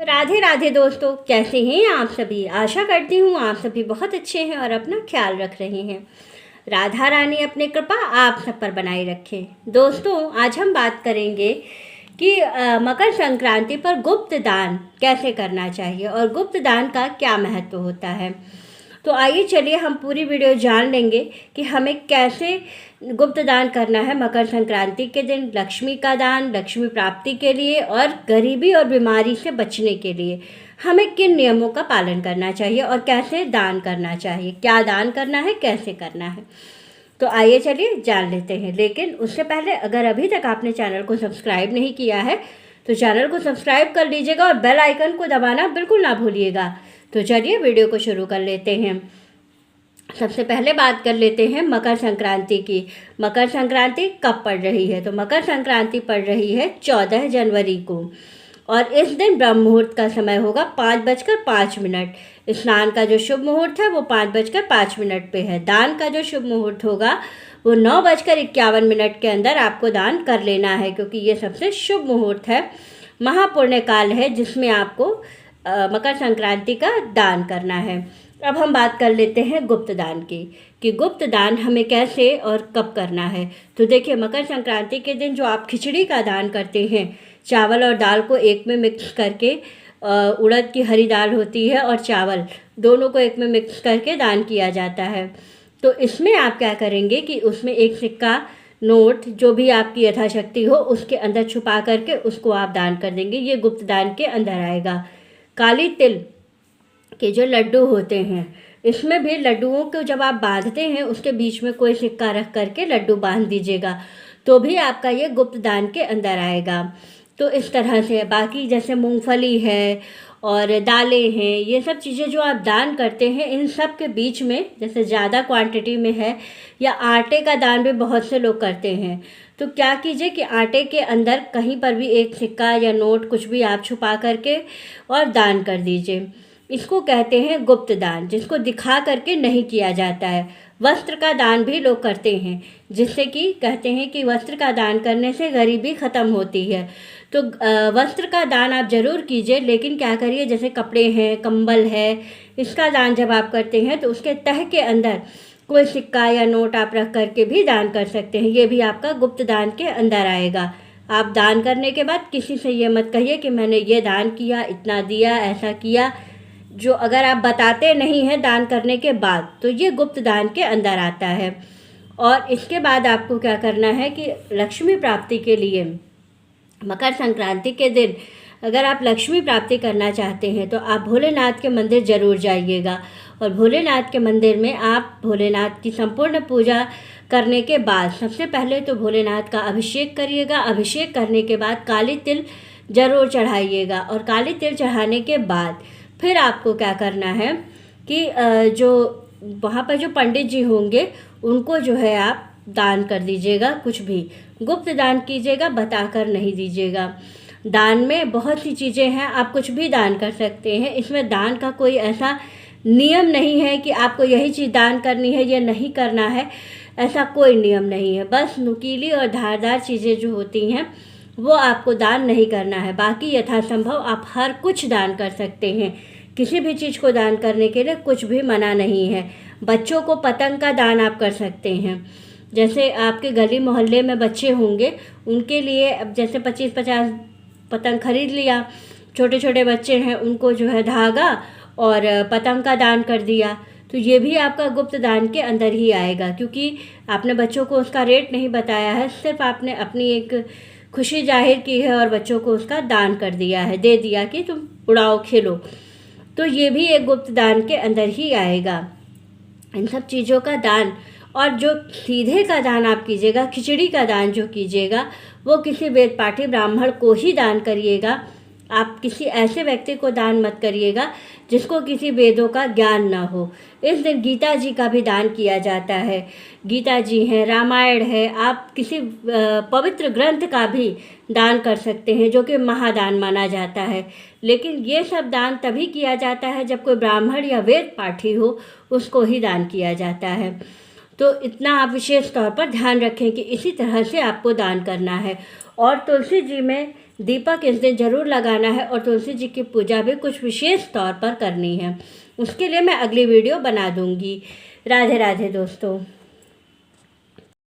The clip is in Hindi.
राधे राधे दोस्तों, कैसे हैं आप सभी। आशा करती हूँ आप सभी बहुत अच्छे हैं और अपना ख्याल रख रहे हैं। राधा रानी अपनी कृपा आप सब पर बनाए रखें। दोस्तों, आज हम बात करेंगे कि मकर संक्रांति पर गुप्त दान कैसे करना चाहिए और गुप्त दान का क्या महत्व होता है। तो आइए चलिए हम पूरी वीडियो जान लेंगे कि हमें कैसे गुप्त दान करना है मकर संक्रांति के दिन। लक्ष्मी का दान, लक्ष्मी प्राप्ति के लिए और गरीबी और बीमारी से बचने के लिए हमें किन नियमों का पालन करना चाहिए और कैसे दान करना चाहिए, क्या दान करना है, कैसे करना है। तो आइए चलिए जान लेते हैं। लेकिन उससे पहले अगर अभी तक आपने चैनल को सब्सक्राइब नहीं किया है तो चैनल को सब्सक्राइब कर लीजिएगा और बेल आइकन को दबाना बिल्कुल ना भूलिएगा। तो चलिए वीडियो को शुरू कर लेते हैं। सबसे पहले बात कर लेते हैं मकर संक्रांति की। मकर संक्रांति कब पड़ रही है? तो मकर संक्रांति पड़ रही है 14 जनवरी को और इस दिन ब्रह्म मुहूर्त का समय होगा 5:05। स्नान का जो शुभ मुहूर्त है वो 5:05 पे है। दान का जो शुभ मुहूर्त होगा वो 9:51 के अंदर आपको दान कर लेना है, क्योंकि ये सबसे शुभ मुहूर्त है, महापुण्य काल है जिसमें आपको मकर संक्रांति का दान करना है। अब हम बात कर लेते हैं गुप्त दान की कि गुप्त दान हमें कैसे और कब करना है। तो देखिए, मकर संक्रांति के दिन जो आप खिचड़ी का दान करते हैं, चावल और दाल को एक में मिक्स करके, उड़द की हरी दाल होती है और चावल दोनों को एक में मिक्स करके दान किया जाता है। तो इसमें आप क्या करेंगे कि उसमें एक सिक्का, नोट, जो भी आपकी यथाशक्ति हो उसके अंदर छुपा करके उसको आप दान कर देंगे। ये गुप्त दान के अंदर आएगा। काली तिल के जो लड्डू होते हैं, इसमें भी लड्डुओं को जब आप बांधते हैं उसके बीच में कोई सिक्का रख करके लड्डू बांध दीजिएगा, तो भी आपका ये गुप्त दान के अंदर आएगा। तो इस तरह से बाकी जैसे मूंगफली है और दालें हैं, ये सब चीज़ें जो आप दान करते हैं, इन सब के बीच में जैसे ज़्यादा क्वांटिटी में है, या आटे का दान भी बहुत से लोग करते हैं, तो क्या कीजिए कि आटे के अंदर कहीं पर भी एक सिक्का या नोट कुछ भी आप छुपा करके और दान कर दीजिए। इसको कहते हैं गुप्त दान, जिसको दिखा करके नहीं किया जाता है। वस्त्र का दान भी लोग करते हैं, जिससे कि कहते हैं कि वस्त्र का दान करने से गरीबी ख़त्म होती है। तो वस्त्र का दान आप ज़रूर कीजिए, लेकिन क्या करिए, जैसे कपड़े हैं, कंबल है, इसका दान जब आप करते हैं तो उसके तह के अंदर कोई सिक्का या नोट आप रख करके भी दान कर सकते हैं। ये भी आपका गुप्त दान के अंदर आएगा। आप दान करने के बाद किसी से ये मत कहिए कि मैंने ये दान किया, इतना दिया, ऐसा किया। जो अगर आप बताते नहीं हैं दान करने के बाद, तो ये गुप्त दान के अंदर आता है। और इसके बाद आपको क्या करना है कि लक्ष्मी प्राप्ति के लिए मकर संक्रांति के दिन अगर आप लक्ष्मी प्राप्ति करना चाहते हैं तो आप भोलेनाथ के मंदिर ज़रूर जाइएगा। और भोलेनाथ के मंदिर में आप भोलेनाथ की संपूर्ण पूजा करने के बाद सबसे पहले तो भोलेनाथ का अभिषेक करिएगा। अभिषेक करने के बाद काली तिल ज़रूर चढ़ाइएगा। और काली तिल चढ़ाने के बाद फिर आपको क्या करना है कि जो वहाँ पर जो पंडित जी होंगे उनको जो है आप दान कर दीजिएगा। कुछ भी गुप्त दान कीजिएगा, बताकर नहीं दीजिएगा। दान में बहुत सी चीज़ें हैं, आप कुछ भी दान कर सकते हैं। इसमें दान का कोई ऐसा नियम नहीं है कि आपको यही चीज़ दान करनी है या नहीं करना है, ऐसा कोई नियम नहीं है। बस नुकीली और धारदार चीज़ें जो होती हैं वो आपको दान नहीं करना है। बाकी यथासंभव आप हर कुछ दान कर सकते हैं। किसी भी चीज़ को दान करने के लिए कुछ भी मना नहीं है। बच्चों को पतंग का दान आप कर सकते हैं। जैसे आपके गली मोहल्ले में बच्चे होंगे, उनके लिए अब जैसे 25-50 पतंग खरीद लिया। छोटे छोटे बच्चे हैं, उनको जो है धागा और पतंग का दान कर दिया, तो ये भी आपका गुप्त दान के अंदर ही आएगा, क्योंकि आपने बच्चों को उसका रेट नहीं बताया है, सिर्फ आपने अपनी एक खुशी जाहिर की है और बच्चों को उसका दान कर दिया है, दे दिया कि तुम उड़ाओ, खेलो। तो ये भी एक गुप्त दान के अंदर ही आएगा। इन सब चीज़ों का दान, और जो सीधे का दान आप कीजिएगा, खिचड़ी का दान जो कीजिएगा, वो किसी वेद पाठी ब्राह्मण को ही दान करिएगा। आप किसी ऐसे व्यक्ति को दान मत करिएगा जिसको किसी वेदों का ज्ञान ना हो। इस दिन गीता जी का भी दान किया जाता है। गीता जी हैं, रामायण है, आप किसी पवित्र ग्रंथ का भी दान कर सकते हैं, जो कि महादान माना जाता है। लेकिन ये सब दान तभी किया जाता है जब कोई ब्राह्मण या वेद पाठी हो, उसको ही दान किया जाता है। तो इतना आप विशेष तौर पर ध्यान रखें कि इसी तरह से आपको दान करना है। और तुलसी जी में दीपक इस दिन ज़रूर लगाना है और तुलसी जी की पूजा भी कुछ विशेष तौर पर करनी है। उसके लिए मैं अगली वीडियो बना दूँगी। राधे राधे दोस्तों।